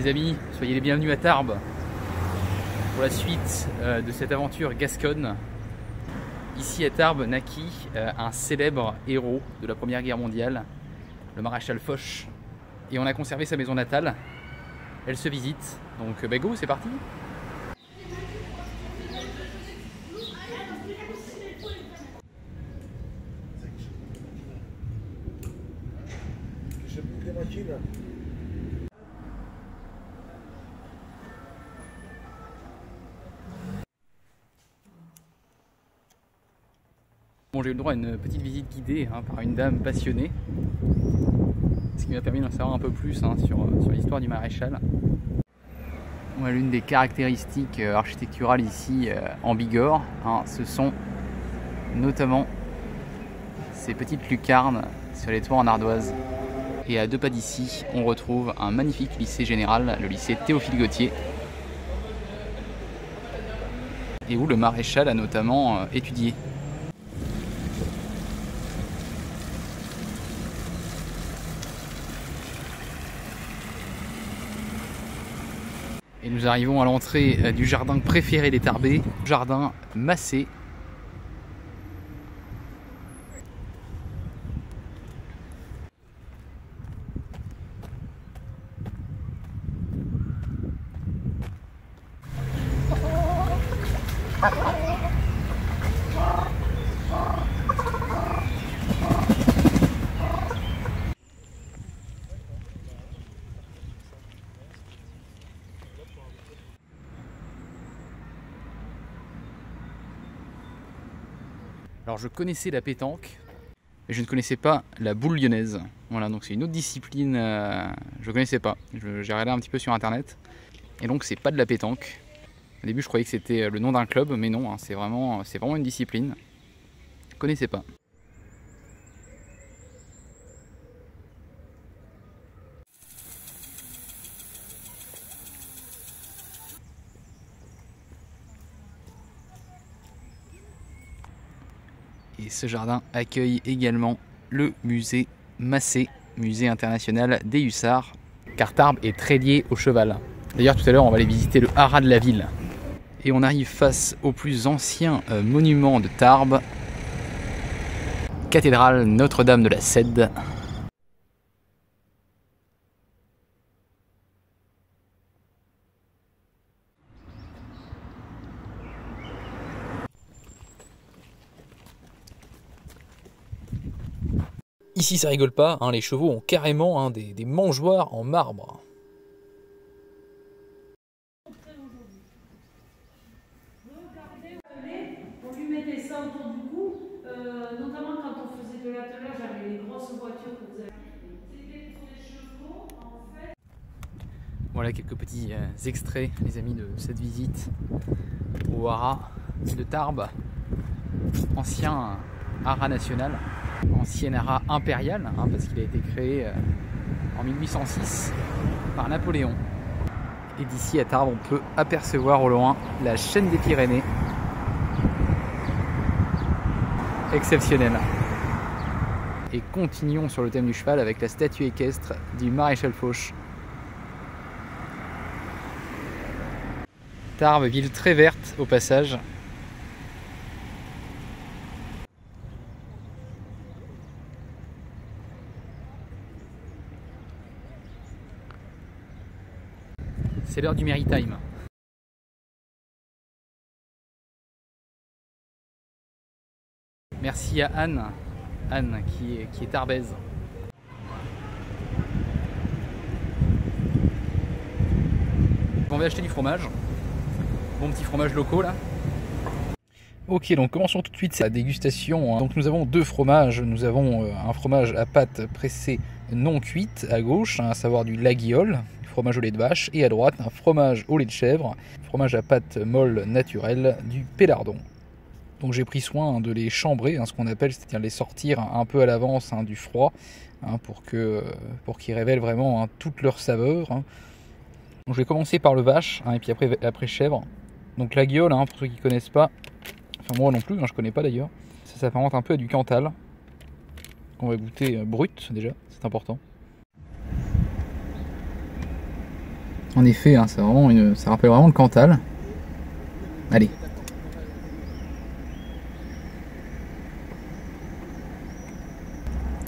les amis, soyez les bienvenus à Tarbes pour la suite de cette aventure gasconne. Ici à Tarbes naquit un célèbre héros de la Première Guerre mondiale, le maréchal Foch, et on a conservé sa maison natale. Elle se visite, donc bah go, c'est parti. Bon, j'ai eu le droit à une petite visite guidée par une dame passionnée, ce qui m'a permis d'en savoir un peu plus sur l'histoire du maréchal. Ouais, l'une des caractéristiques architecturales ici en Bigorre, ce sont notamment ces petites lucarnes sur les toits en ardoise. Et à 2 pas d'ici, on retrouve un magnifique lycée général, le lycée Théophile Gautier, et où le maréchal a notamment étudié. Et nous arrivons à l'entrée du jardin préféré des Tarbais, jardin Massé. Alors je connaissais la pétanque, mais je ne connaissais pas la boule lyonnaise. Voilà, donc c'est une autre discipline, je ne connaissais pas. J'ai regardé un petit peu sur internet, et donc c'est pas de la pétanque. Au début je croyais que c'était le nom d'un club, mais non, c'est vraiment une discipline. Je ne connaissais pas. Et ce jardin accueille également le musée Massé, musée international des hussards, car Tarbes est très lié au cheval. D'ailleurs tout à l'heure on va aller visiter le haras de la ville. Et on arrive face au plus ancien monument de Tarbes, cathédrale Notre-Dame de la Cède. Ici ça rigole pas, les chevaux ont carrément des mangeoires en marbre. On lui mettait ça autour du cou, notamment quand on faisait de l'attelage avec les grosses voitures que vous avez. C'était pour les chevaux en fait. Voilà quelques petits extraits les amis de cette visite au haras de Tarbes, ancien haras national. Ancien haras impérial, parce qu'il a été créé en 1806 par Napoléon. Et d'ici à Tarbes, on peut apercevoir au loin la chaîne des Pyrénées. Exceptionnel. Et continuons sur le thème du cheval avec la statue équestre du maréchal Foch. Tarbes, ville très verte au passage. C'est l'heure du Maritime. Merci à Anne qui est tarbaise. On va acheter du fromage. Bon petit fromage locaux là. Ok, donc commençons tout de suite la dégustation. Donc nous avons 2 fromages. Nous avons un fromage à pâte pressée non cuite à gauche, à savoir du Laguiole, fromage au lait de vache, et à droite un fromage au lait de chèvre, fromage à pâte molle naturelle du Pélardon. Donc j'ai pris soin de les chambrer, ce qu'on appelle, c'est-à-dire les sortir un peu à l'avance du froid, pour qu'ils révèlent vraiment toute leur saveur. Donc je vais commencer par le vache, et puis après chèvre. Donc Laguiole, pour ceux qui ne connaissent pas, enfin moi non plus, je connais pas d'ailleurs, ça s'apparente un peu à du Cantal. On va goûter brut déjà, c'est important. En effet, hein, ça rappelle vraiment le Cantal. Allez.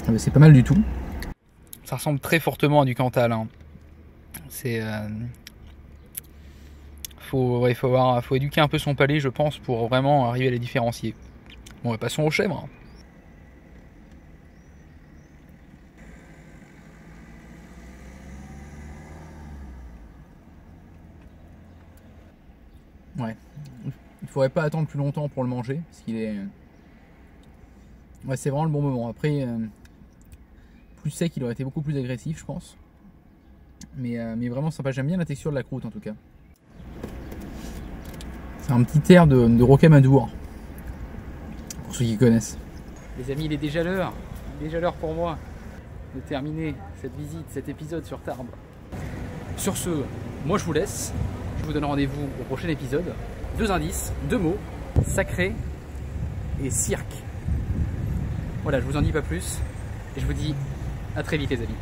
Ah bah, c'est pas mal du tout. Ça ressemble très fortement à du Cantal. Hein. C'est... Faut éduquer un peu son palais, je pense, pour vraiment arriver à les différencier. Bon, passons aux chèvres. Ouais, il faudrait pas attendre plus longtemps pour le manger, parce qu'il est... Ouais, c'est vraiment le bon moment. Après, plus sec, il aurait été beaucoup plus agressif, je pense. Mais vraiment sympa, j'aime bien la texture de la croûte en tout cas. C'est un petit air de rocamadour, pour ceux qui connaissent. Les amis, il est déjà l'heure pour moi de terminer cette visite, cet épisode sur Tarbes. Sur ce, moi je vous laisse. Je vous donne rendez-vous au prochain épisode. 2 indices, 2 mots, sacré et cirque. Voilà, je vous en dis pas plus. Et je vous dis à très vite les amis.